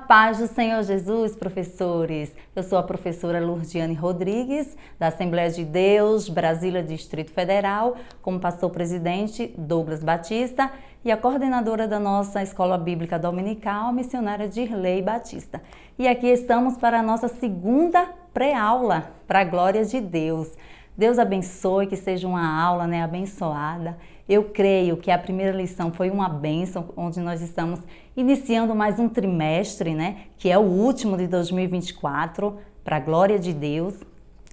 paz do Senhor Jesus, professores! Eu sou a professora Lourdiane Rodrigues, da Assembleia de Deus, Brasília, Distrito Federal, como pastor-presidente Douglas Batista e a coordenadora da nossa Escola Bíblica Dominical, a missionária Dirley Batista. E aqui estamos para a nossa segunda pré-aula, para a glória de Deus. Deus abençoe, que seja uma aula abençoada. Eu creio que a primeira lição foi uma bênção, onde nós estamos iniciando mais um trimestre, que é o último de 2024, para a glória de Deus.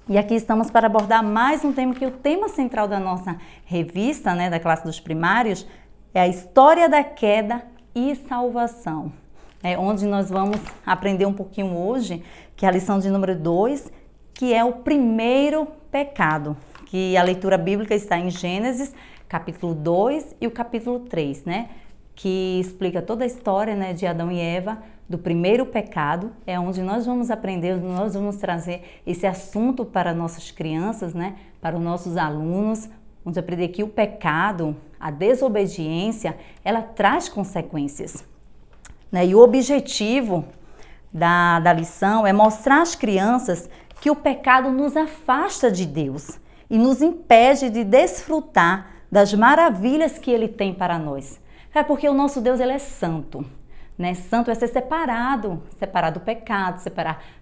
E aqui estamos para abordar mais um tema, que o tema central da nossa revista, da classe dos primários, é a história da queda e salvação. Onde nós vamos aprender um pouquinho hoje, que é a lição de número 2, que é o primeiro pecado, que a leitura bíblica está em Gênesis, capítulo 2 e o capítulo 3, que explica toda a história de Adão e Eva, do primeiro pecado. É onde nós vamos aprender, nós vamos trazer esse assunto para nossas crianças, para os nossos alunos, vamos aprender que o pecado, a desobediência, ela traz consequências. E o objetivo da lição é mostrar às crianças que o pecado nos afasta de Deus e nos impede de desfrutar das maravilhas que Ele tem para nós. É porque o nosso Deus, Ele é santo. Santo é ser separado do pecado,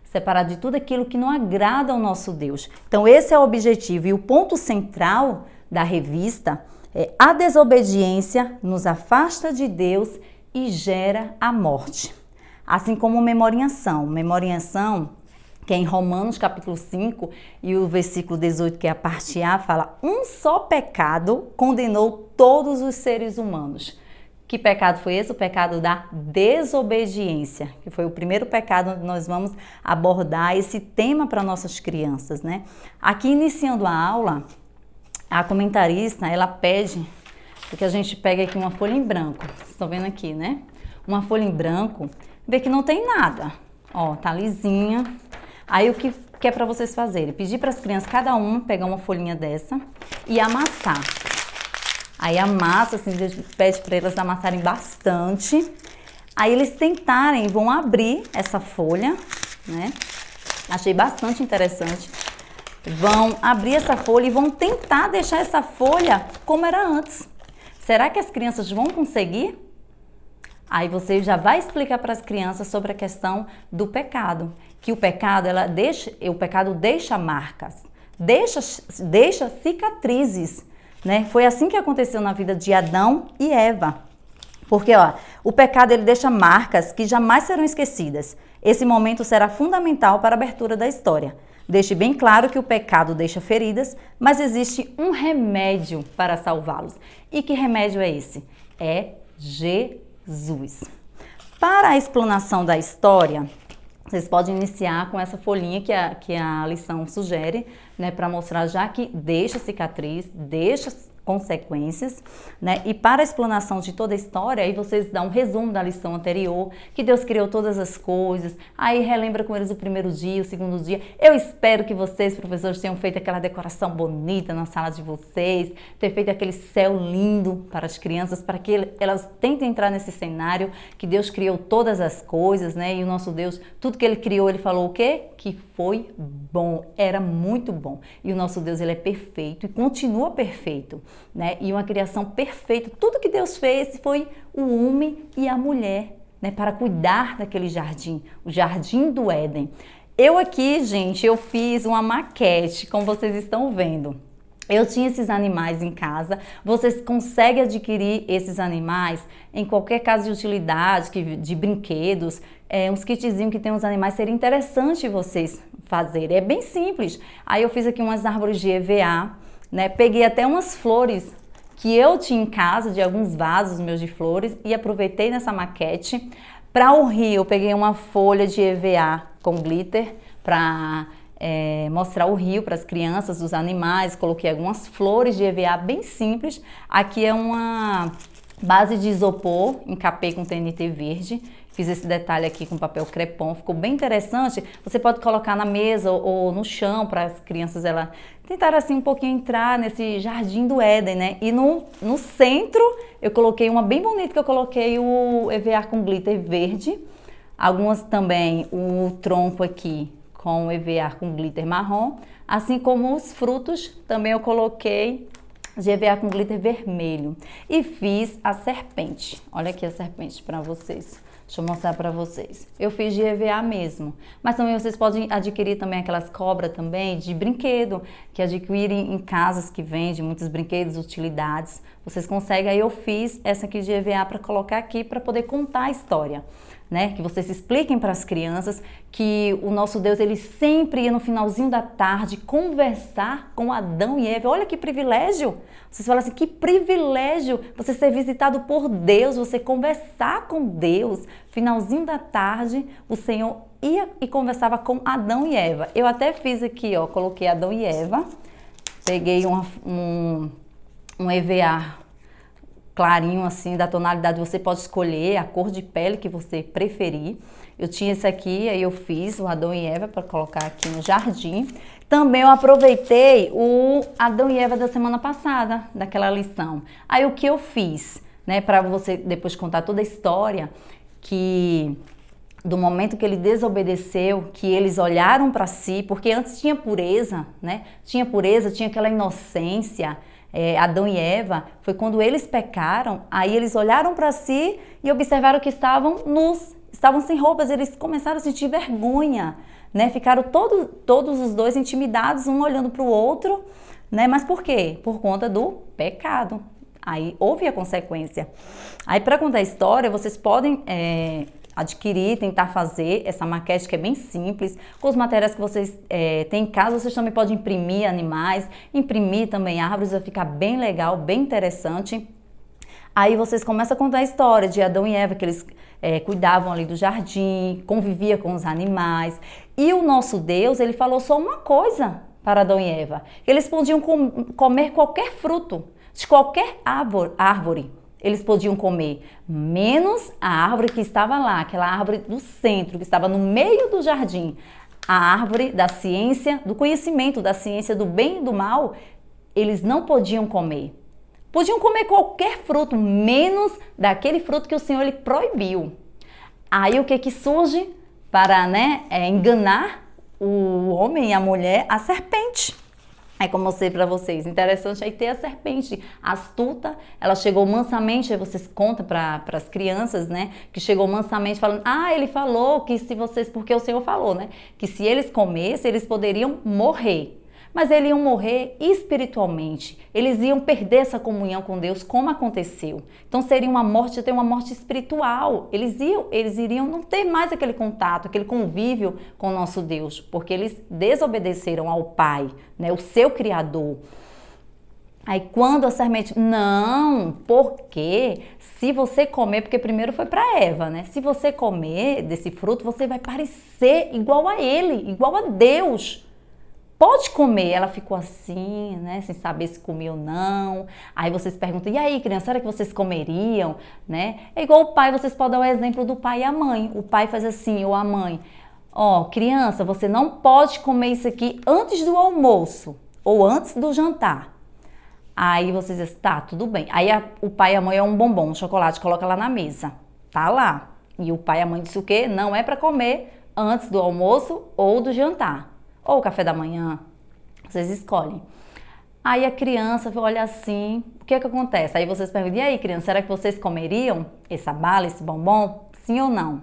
separado de tudo aquilo que não agrada ao nosso Deus. Então esse é o objetivo e o ponto central da revista é: a desobediência nos afasta de Deus e gera a morte. Assim como memoriação. Memoriação, que é em Romanos capítulo 5 e o versículo 18, que é a parte A, fala: um só pecado condenou todos os seres humanos. Que pecado foi esse? O pecado da desobediência, que foi o primeiro pecado onde nós vamos abordar esse tema para nossas crianças, Aqui, iniciando a aula, a comentarista, ela pede que a gente pegue aqui uma folha em branco. Vocês estão vendo aqui, Uma folha em branco, vê que não tem nada. Ó, tá lisinha. Aí o que é para vocês fazerem? Pedir para as crianças, cada um, pegar uma folhinha dessa e amassar. Aí amassa, assim, pede para elas amassarem bastante. Aí eles tentarem, vão abrir essa folha, Achei bastante interessante. Vão abrir essa folha e vão tentar deixar essa folha como era antes. Será que as crianças vão conseguir? Aí você já vai explicar para as crianças sobre a questão do pecado. Que o pecado, o pecado deixa marcas, deixa cicatrizes, Foi assim que aconteceu na vida de Adão e Eva. Porque, o pecado, ele deixa marcas que jamais serão esquecidas. Esse momento será fundamental para a abertura da história. Deixe bem claro que o pecado deixa feridas, mas existe um remédio para salvá-los. E que remédio é esse? É Jesus. Para a explanação da história, vocês podem iniciar com essa folhinha que a lição sugere, para mostrar já que deixa cicatriz, deixa consequências, E para a explanação de toda a história, aí vocês dão um resumo da lição anterior, que Deus criou todas as coisas, aí relembra com eles o primeiro dia, o segundo dia. Eu espero que vocês, professores, tenham feito aquela decoração bonita na sala de vocês, ter feito aquele céu lindo para as crianças, para que elas tentem entrar nesse cenário, que Deus criou todas as coisas, E o nosso Deus, tudo que Ele criou, Ele falou o quê? Que foi bom, era muito bom. E o nosso Deus, Ele é perfeito e continua perfeito, E uma criação perfeita. Tudo que Deus fez foi o homem e a mulher, para cuidar daquele jardim, o jardim do Éden. Eu aqui, gente, eu fiz uma maquete, como vocês estão vendo. Eu tinha esses animais em casa. Vocês conseguem adquirir esses animais em qualquer casa de utilidade, de brinquedos, uns kitzinhos que tem os animais. Seria interessante vocês fazerem. É bem simples. Aí eu fiz aqui umas árvores de EVA, Peguei até umas flores que eu tinha em casa, de alguns vasos meus de flores, e aproveitei nessa maquete. Para o rio, eu peguei uma folha de EVA com glitter para mostrar o rio para as crianças, os animais. Coloquei algumas flores de EVA bem simples. Aqui é uma base de isopor, encapei com TNT verde. Fiz esse detalhe aqui com papel crepom, ficou bem interessante. Você pode colocar na mesa ou no chão para as crianças tentarem assim um pouquinho entrar nesse jardim do Éden, E no centro eu coloquei uma bem bonita, que eu coloquei o EVA com glitter verde. Algumas também o tronco aqui com EVA com glitter marrom, assim como os frutos também eu coloquei de EVA com glitter vermelho. E fiz a serpente. Olha aqui a serpente para vocês. Deixa eu mostrar para vocês. Eu fiz de EVA mesmo, mas também vocês podem adquirir também aquelas cobras também de brinquedo, que adquirem em casas que vendem muitos brinquedos, utilidades. Vocês conseguem, aí eu fiz essa aqui de EVA para colocar aqui para poder contar a história. Né, que vocês expliquem para as crianças que o nosso Deus, ele sempre ia no finalzinho da tarde conversar com Adão e Eva. Olha que privilégio! Vocês falam assim, que privilégio você ser visitado por Deus, você conversar com Deus. Finalzinho da tarde, o Senhor ia e conversava com Adão e Eva. Eu até fiz aqui, ó, coloquei Adão e Eva, peguei um EVA clarinho assim, da tonalidade, você pode escolher a cor de pele que você preferir. Eu tinha esse aqui, aí eu fiz o Adão e Eva para colocar aqui no jardim. Também eu aproveitei o Adão e Eva da semana passada, daquela lição. Aí o que eu fiz, né, para você depois contar toda a história, que do momento que ele desobedeceu, que eles olharam para si, porque antes tinha pureza, né? Tinha pureza, tinha aquela inocência. Adão e Eva, foi quando eles pecaram, aí eles olharam para si e observaram que estavam nus, estavam sem roupas, eles começaram a sentir vergonha, né? Ficaram todos os dois intimidados, um olhando para o outro, né? Mas por quê? Por conta do pecado. Aí houve a consequência. Aí para contar a história, vocês podem adquirir, tentar fazer essa maquete que é bem simples, com os materiais que vocês têm em casa. Vocês também podem imprimir animais, imprimir também árvores, vai ficar bem legal, bem interessante. Aí vocês começam a contar a história de Adão e Eva, que eles cuidavam ali do jardim, convivia com os animais. E o nosso Deus, ele falou só uma coisa para Adão e Eva. Eles podiam comer qualquer fruto, de qualquer árvore. Eles podiam comer, menos a árvore que estava lá, aquela árvore do centro, que estava no meio do jardim. A árvore da ciência, do conhecimento, da ciência do bem e do mal, eles não podiam comer. Podiam comer qualquer fruto, menos daquele fruto que o Senhor ele proibiu. Aí o que surge para enganar o homem e a mulher? A serpente. Aí como eu mostrei para vocês, interessante aí ter a serpente astuta, ela chegou mansamente, aí vocês contam para as crianças, né, que chegou mansamente falando, ele falou que se vocês, porque o Senhor falou, né, que se eles comessem, eles poderiam morrer. Mas eles iam morrer espiritualmente, eles iam perder essa comunhão com Deus, como aconteceu. Então seria uma morte, até uma morte espiritual. Eles iriam não ter mais aquele contato, aquele convívio com o nosso Deus, porque eles desobedeceram ao Pai, né, o seu Criador. Aí quando a serpente, não, porque se você comer, porque primeiro foi para Eva, né? Se você comer desse fruto, você vai parecer igual a ele, igual a Deus. Pode comer. Ela ficou assim, né, sem saber se comia ou não. Aí vocês perguntam, e aí, criança, será que vocês comeriam, né? É igual o pai, vocês podem dar o exemplo do pai e a mãe. O pai faz assim, ou a mãe, criança, você não pode comer isso aqui antes do almoço ou antes do jantar. Aí vocês dizem, tá, tudo bem. Aí o pai e a mãe é um bombom, um chocolate, coloca lá na mesa, tá lá. E o pai e a mãe disse o quê? Não é para comer antes do almoço ou do jantar. Ou o café da manhã, vocês escolhem. Aí a criança olha assim, o que acontece? Aí vocês perguntam, e aí criança, será que vocês comeriam essa bala, esse bombom? Sim ou não?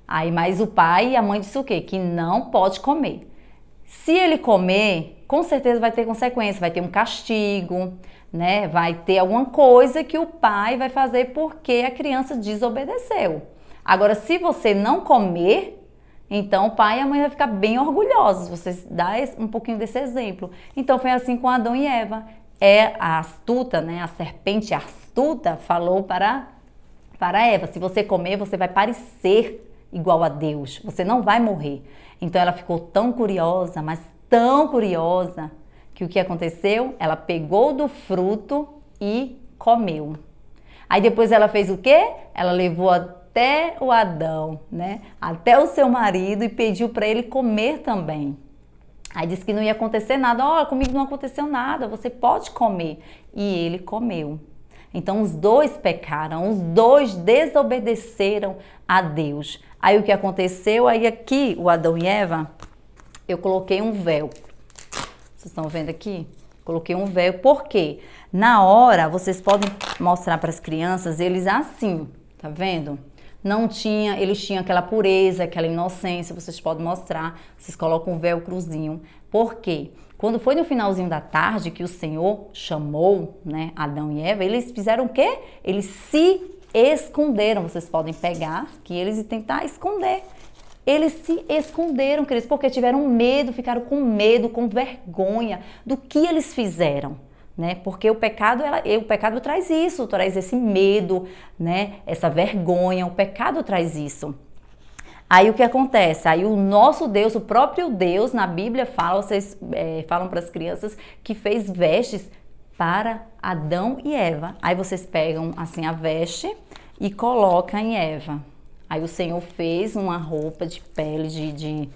Aí, mas o pai e a mãe disse o quê? Que não pode comer. Se ele comer, com certeza vai ter consequência, vai ter um castigo, né? Vai ter alguma coisa que o pai vai fazer porque a criança desobedeceu. Agora, se você não comer, então o pai e a mãe vão ficar bem orgulhosos, vocês dão um pouquinho desse exemplo. Então foi assim com Adão e Eva. A astuta, né, a serpente astuta falou para Eva, se você comer, você vai parecer igual a Deus, você não vai morrer. Então ela ficou tão curiosa, mas tão curiosa, que o que aconteceu? Ela pegou do fruto e comeu. Aí depois ela fez o quê? Ela levou até o Adão, né? Até o seu marido e pediu para ele comer também. Aí disse que não ia acontecer nada. Comigo não aconteceu nada, você pode comer. E ele comeu. Então os dois pecaram, os dois desobedeceram a Deus. Aí o que aconteceu? Aí aqui, o Adão e Eva, eu coloquei um véu. Vocês estão vendo aqui? Coloquei um véu. Por quê? Na hora, vocês podem mostrar para as crianças, eles assim, tá vendo? Não tinha, eles tinham aquela pureza, aquela inocência, vocês podem mostrar. Vocês colocam um véu cruzinho. Por quê? Quando foi no finalzinho da tarde que o Senhor chamou, né, Adão e Eva, eles fizeram o quê? Eles se esconderam. Vocês podem pegar que eles e tentar esconder. Eles se esconderam, queridos, porque tiveram medo, ficaram com medo, com vergonha do que eles fizeram, né? Porque o pecado traz isso, traz esse medo, né? Essa vergonha, o pecado traz isso. Aí o que acontece? Aí o nosso Deus, o próprio Deus, na Bíblia fala, vocês falam para as crianças que fez vestes para Adão e Eva. Aí vocês pegam assim a veste e colocam em Eva. Aí o Senhor fez uma roupa de pele de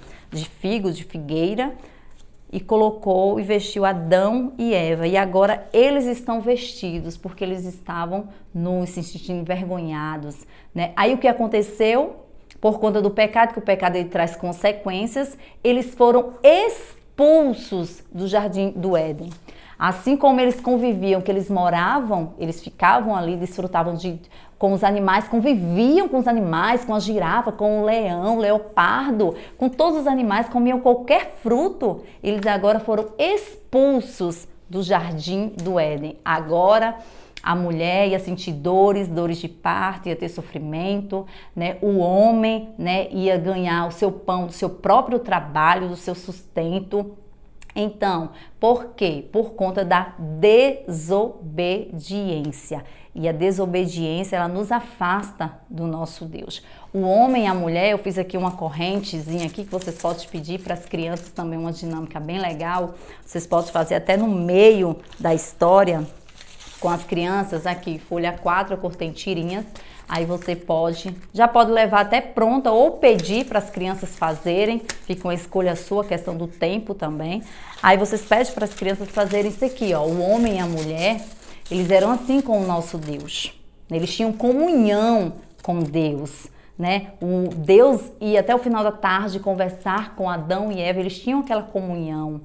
figo, de figueira, e colocou e vestiu Adão e Eva. E agora eles estão vestidos, porque eles estavam se sentindo envergonhados, né? Aí o que aconteceu? Por conta do pecado, que o pecado ele traz consequências, eles foram expulsos do jardim do Éden. Assim como eles conviviam, que eles moravam, eles ficavam ali, desfrutavam com os animais, conviviam com os animais, com a girafa, com o leão, leopardo, com todos os animais, comiam qualquer fruto. Eles agora foram expulsos do jardim do Éden. Agora a mulher ia sentir dores de parto, ia ter sofrimento, né? O homem, né, ia ganhar o seu pão do seu próprio trabalho, do seu sustento. Então, por quê? Por conta da desobediência. E a desobediência, ela nos afasta do nosso Deus. O homem e a mulher, eu fiz aqui uma correntezinha aqui que vocês podem pedir para as crianças também, uma dinâmica bem legal. Vocês podem fazer até no meio da história com as crianças aqui, folha 4, eu cortei tirinhas. Aí você já pode levar até pronta ou pedir para as crianças fazerem, fica uma escolha sua, questão do tempo também. Aí vocês pedem para as crianças fazerem isso aqui, ó, o homem e a mulher, eles eram assim com o nosso Deus, eles tinham comunhão com Deus, né? O Deus ia até o final da tarde conversar com Adão e Eva, eles tinham aquela comunhão,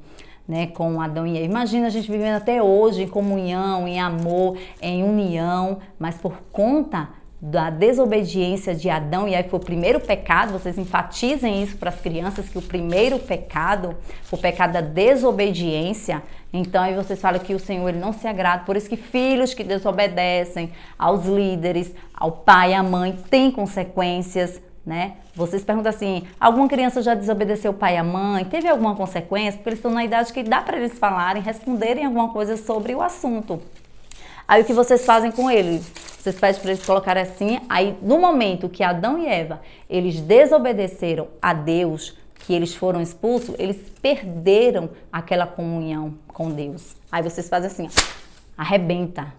né, com Adão e Eva. Imagina a gente vivendo até hoje em comunhão, em amor, em união, mas por conta da desobediência de Adão e Eva, foi o primeiro pecado, vocês enfatizem isso para as crianças, que o primeiro pecado, o pecado da desobediência. Então aí vocês falam que o Senhor ele não se agrada, por isso que filhos que desobedecem aos líderes, ao pai, à mãe, têm consequências, né? Vocês perguntam assim, alguma criança já desobedeceu o pai e a mãe? Teve alguma consequência? Porque eles estão na idade que dá para eles falarem, responderem alguma coisa sobre o assunto. Aí o que vocês fazem com eles? Vocês pedem para eles colocarem assim, aí no momento que Adão e Eva, eles desobedeceram a Deus, que eles foram expulsos, eles perderam aquela comunhão com Deus. Aí vocês fazem assim, arrebenta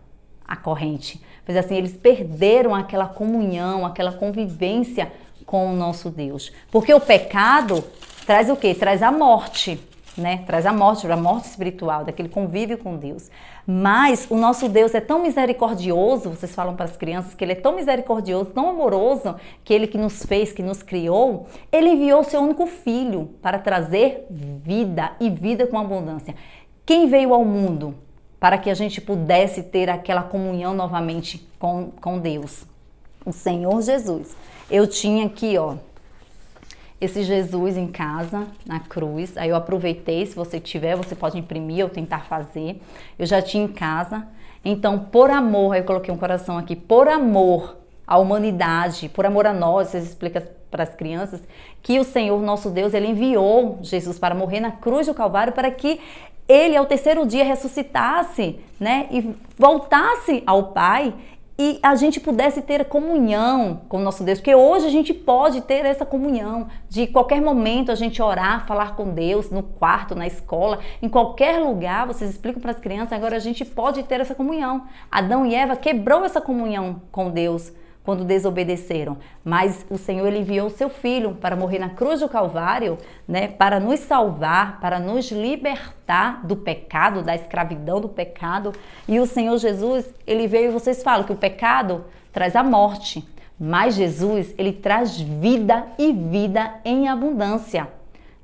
a corrente. Faz assim, eles perderam aquela comunhão, aquela convivência com o nosso Deus. Porque o pecado traz o quê? Traz a morte, né? Traz a morte espiritual, daquele convívio com Deus. Mas o nosso Deus é tão misericordioso, vocês falam para as crianças que ele é tão misericordioso, tão amoroso, que ele que nos fez, que nos criou, ele enviou o seu único filho para trazer vida e vida com abundância. Quem veio ao mundo para que a gente pudesse ter aquela comunhão novamente com Deus? O Senhor Jesus. Eu tinha aqui, ó, esse Jesus em casa, na cruz. Aí eu aproveitei, se você tiver, você pode imprimir ou tentar fazer. Eu já tinha em casa. Então, por amor, aí eu coloquei um coração aqui, por amor à humanidade, por amor a nós, vocês explicam para as crianças, que o Senhor, nosso Deus, ele enviou Jesus para morrer na cruz do Calvário para que ele, ao terceiro dia, ressuscitasse, né, e voltasse ao Pai, e a gente pudesse ter comunhão com o nosso Deus, porque hoje a gente pode ter essa comunhão, de qualquer momento a gente orar, falar com Deus, no quarto, na escola, em qualquer lugar, vocês explicam para as crianças, agora a gente pode ter essa comunhão. Adão e Eva quebrou essa comunhão com Deus quando desobedeceram, mas o Senhor ele enviou o seu Filho para morrer na cruz do Calvário, né, para nos salvar, para nos libertar do pecado, da escravidão do pecado. E o Senhor Jesus, ele veio, e vocês falam que o pecado traz a morte, Mas Jesus, ele traz vida e vida em abundância,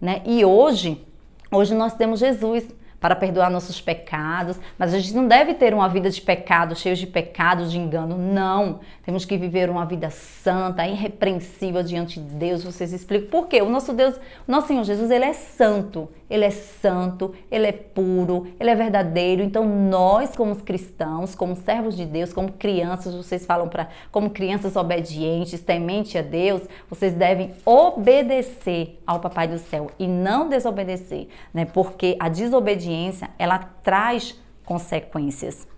né? E hoje nós temos Jesus para perdoar nossos pecados, mas a gente não deve ter uma vida de pecado, cheia de pecados, de engano, não. Temos que viver uma vida santa, irrepreensível diante de Deus. Vocês explicam por quê? O nosso Deus, o nosso Senhor Jesus, ele é santo, ele é puro, ele é verdadeiro. Então nós, como cristãos, como servos de Deus, como crianças, vocês falam como crianças obedientes, temente a Deus, vocês devem obedecer ao Papai do Céu e não desobedecer, né? Porque a desobediência, ela traz consequências.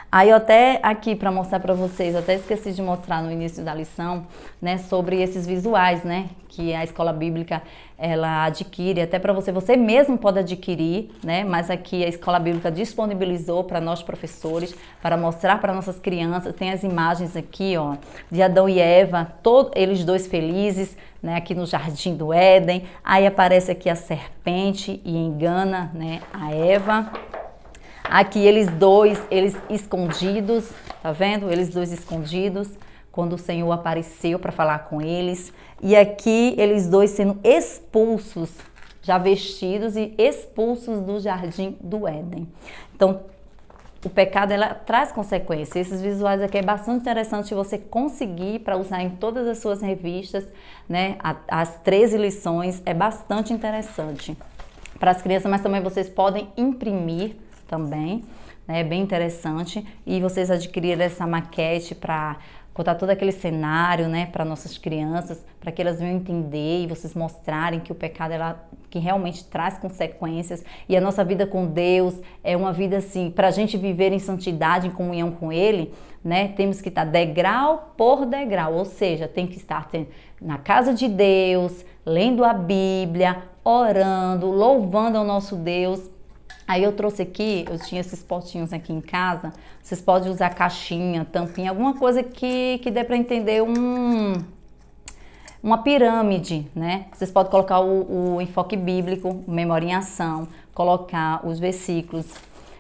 Aí eu até aqui para mostrar para vocês, eu até esqueci de mostrar no início da lição, né, sobre esses visuais, né, que a escola bíblica ela adquire, até para você mesmo pode adquirir, né, mas aqui a escola bíblica disponibilizou para nós professores, para mostrar para nossas crianças. Tem as imagens aqui, ó, de Adão e Eva, eles dois felizes, né, aqui no Jardim do Éden. Aí aparece aqui a serpente e engana, né, a Eva. Aqui eles escondidos, tá vendo? Eles dois escondidos, quando o Senhor apareceu para falar com eles. E aqui eles dois sendo expulsos, já vestidos e expulsos do Jardim do Éden. Então, o pecado, ela traz consequências. Esses visuais aqui é bastante interessante você conseguir para usar em todas as suas revistas, né? As 13 lições, é bastante interessante para as crianças, mas também vocês podem imprimir também, né? É bem interessante. E vocês adquirirem essa maquete para contar todo aquele cenário, né, para nossas crianças, para que elas venham entender e vocês mostrarem que o pecado, que realmente traz consequências, e a nossa vida com Deus é uma vida assim, para a gente viver em santidade, em comunhão com Ele, né, temos que estar degrau por degrau, ou seja, tem que estar na casa de Deus, lendo a Bíblia, orando, louvando ao nosso Deus. Aí eu trouxe aqui, eu tinha esses potinhos aqui em casa, vocês podem usar caixinha, tampinha, alguma coisa que dê para entender uma pirâmide, né? Vocês podem colocar o enfoque bíblico, memória em ação, colocar os versículos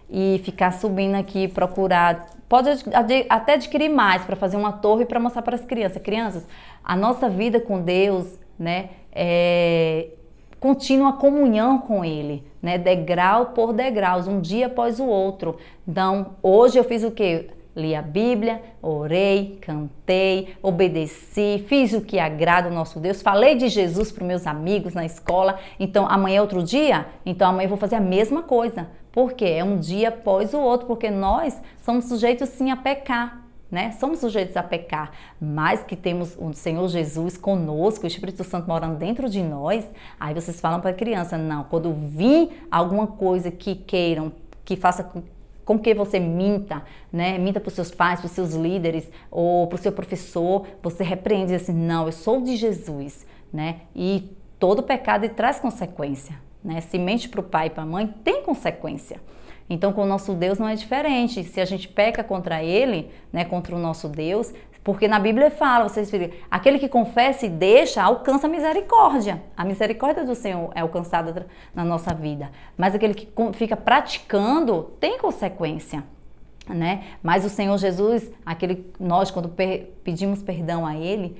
e ficar subindo aqui, procurar. Pode até adquirir mais para fazer uma torre para mostrar para as crianças. Crianças, a nossa vida com Deus, né, contínua comunhão com Ele, né? Degrau por degraus, um dia após o outro. Então, hoje eu fiz o quê? Li a Bíblia, orei, cantei, obedeci, fiz o que agrada o nosso Deus, falei de Jesus para os meus amigos na escola. Então, amanhã é outro dia? Então, amanhã eu vou fazer a mesma coisa. Por quê? É um dia após o outro, porque nós somos sujeitos sim a pecar. Né? Somos sujeitos a pecar, mas que temos o Senhor Jesus conosco, o Espírito Santo morando dentro de nós. Aí vocês falam para a criança, não, quando vir alguma coisa que queiram, que faça com que você minta, né? Minta para os seus pais, para os seus líderes ou para o seu professor, você repreende assim, não, eu sou de Jesus, né? E todo pecado traz consequência, né? Se mente para o pai e para a mãe, tem consequência. Então, com o nosso Deus não é diferente. Se a gente peca contra Ele, né, contra o nosso Deus, porque na Bíblia fala, vocês viram, aquele que confessa e deixa, alcança a misericórdia. A misericórdia do Senhor é alcançada na nossa vida. Mas aquele que fica praticando, tem consequência, né? Mas o Senhor Jesus, nós quando pedimos perdão a Ele,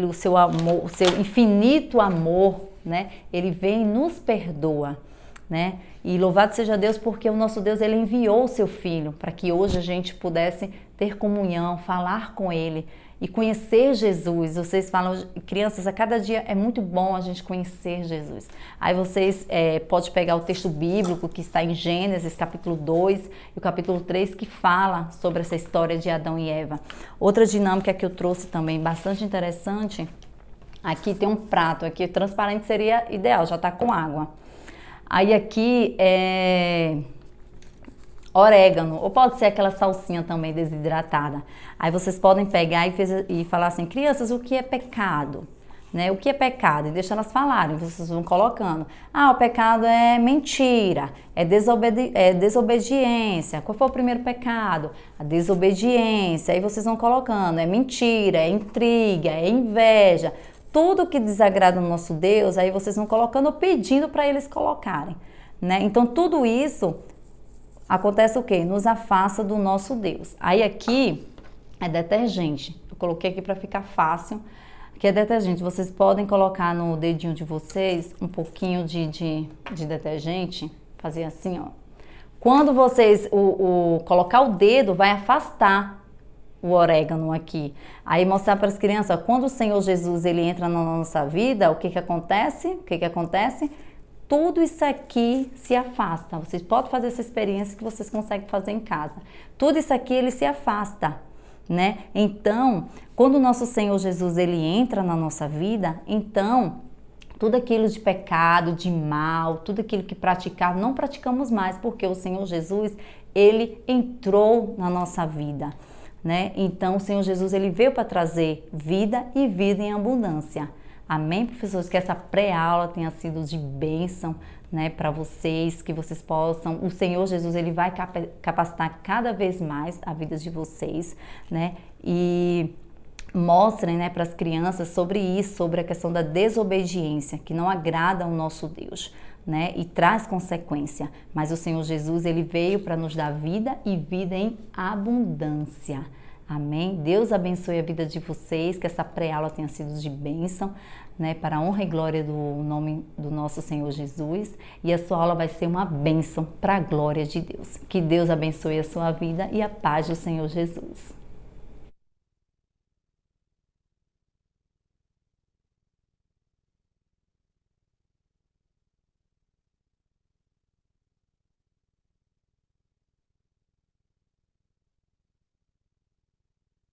o seu amor, o seu infinito amor, né? Ele vem e nos perdoa. Né? E louvado seja Deus, porque o nosso Deus, ele enviou o seu Filho para que hoje a gente pudesse ter comunhão, falar com Ele e conhecer Jesus. Vocês falam, crianças, a cada dia é muito bom a gente conhecer Jesus. Aí vocês podem pegar o texto bíblico que está em Gênesis capítulo 2 e o capítulo 3 que fala sobre essa história de Adão e Eva. Outra dinâmica que eu trouxe também bastante interessante, aqui tem um prato, aqui transparente seria ideal, já está com água. Aí aqui é orégano, ou pode ser aquela salsinha também desidratada. Aí vocês podem pegar e falar assim, crianças, o que é pecado? Né? O que é pecado? E deixa elas falarem, vocês vão colocando. Ah, o pecado é mentira, é desobediência. Qual foi o primeiro pecado? A desobediência. Aí vocês vão colocando, é mentira, é intriga, é inveja. Tudo que desagrada o nosso Deus, aí vocês vão colocando ou pedindo para eles colocarem, né? Então, tudo isso acontece o quê? Nos afasta do nosso Deus. Aí aqui é detergente. coloquei aqui para ficar fácil, que é detergente. Vocês podem colocar no dedinho de vocês um pouquinho de detergente, fazer assim, ó. Quando vocês colocar o dedo, vai afastar o orégano aqui. Aí mostrar para as crianças, ó, quando o Senhor Jesus ele entra na nossa vida, o que que acontece? O que que acontece? Tudo isso aqui se afasta. Vocês podem fazer essa experiência que vocês conseguem fazer em casa. Tudo isso aqui ele se afasta, né? Então, quando o nosso Senhor Jesus ele entra na nossa vida, então tudo aquilo de pecado, de mal, tudo aquilo que praticava, não praticamos mais, porque o Senhor Jesus ele entrou na nossa vida, né? Então, o Senhor Jesus ele veio para trazer vida e vida em abundância. Amém, professores? Que essa pré-aula tenha sido de bênção, né, para vocês, que vocês possam, o Senhor Jesus, ele vai capacitar cada vez mais a vida de vocês, né, e mostrem, né, para as crianças sobre isso, sobre a questão da desobediência, que não agrada ao nosso Deus, né, e traz consequência, mas o Senhor Jesus, ele veio para nos dar vida e vida em abundância. Amém? Deus abençoe a vida de vocês, que essa pré-aula tenha sido de bênção, né, para a honra e glória do nome do nosso Senhor Jesus. E a sua aula vai ser uma bênção para a glória de Deus. Que Deus abençoe a sua vida e a paz do Senhor Jesus.